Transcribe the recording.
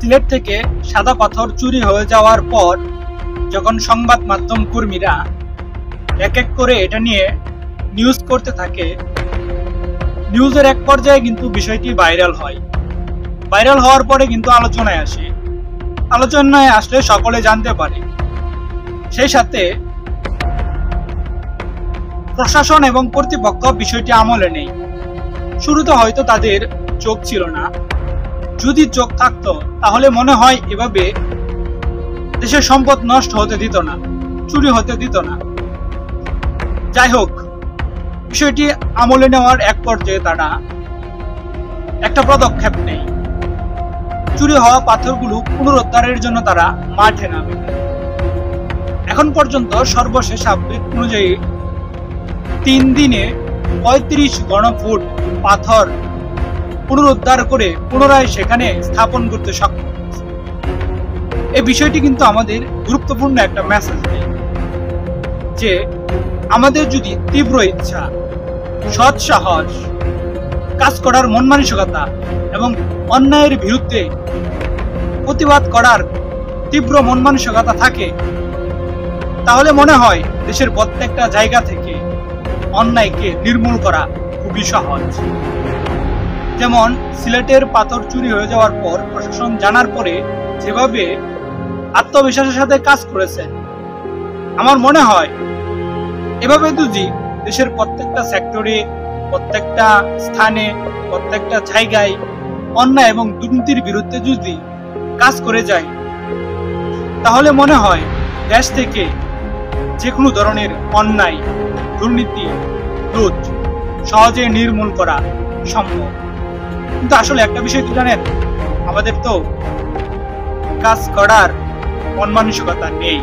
সিলেট থেকে সাদা পাথর চুরি হয়ে যাওয়ার পর যখন সংবাদ মাধ্যম কর্মীরা এক এক করে এটা নিয়ে নিউজ করতে থাকে, নিউজের এক পর্যায়ে কিন্তু বিষয়টি ভাইরাল হয়। ভাইরাল হওয়ার পরে কিন্তু আলোচনায় আসে, আলোচনায় আসলে সকলে জানতে পারে। সেই সাথে প্রশাসন এবং কর্তৃপক্ষ বিষয়টি আমলে নেই। শুরুতে হয়তো তাদের চোখ ছিল না, যদি চোখ থাকতো তাহলে মনে হয় এভাবে দেশের সম্পদ নষ্ট হতে দিত না, চুরি হতে দিত না। যাই হোক, বিষয়টি আমলে নেওয়ার এক পর্যায়ে তারা একটা পদক্ষেপ নেয়। চুরি হওয়া পাথরগুলো পুনরুদ্ধারের জন্য তারা মাঠে নামে। এখন পর্যন্ত সর্বশেষ আপডেট অনুযায়ী 3 দিনে 35 ঘনফুট পাথর পুনরুদ্ধার করে পুনরায় সেখানে স্থাপন করতে সক্ষম হয়েছে। এই বিষয়টি কিন্তু আমাদের গুরুত্বপূর্ণ একটা মেসেজ দেয় যে আমাদের যদি তীব্র ইচ্ছা, সৎ সাহস, কাজ করার মন মানসিকতা এবং অন্যায়ের বিরুদ্ধে প্রতিবাদ করার তীব্র মন মানসিকতা থাকে, তাহলে মনে হয় দেশের প্রত্যেকটা জায়গা থেকে অন্যায়কে নির্মূল করা খুবই সহজ। যেমন সিলেটের পাথর চুরি হয়ে যাওয়ার পর প্রশাসন জানার পরে যেভাবে আত্মবিশ্বাসের সাথে কাজ করেছে, আমার মনে হয় এভাবে যদি দেশের প্রত্যেকটা সেক্টরে, প্রত্যেকটা স্থানে, প্রত্যেকটা জায়গায় অন্যায় এবং দুর্নীতির বিরুদ্ধে যদি কাজ করে যায়, তাহলে মনে হয় দেশ থেকে যে কোনো ধরনের অন্যায়, দুর্নীতি, লুট সহজে নির্মূল করা সম্ভব। কিন্তু আসলে একটা বিষয় কি জানেন, আমাদের তো কাজ করার মন মানসিকতা নেই।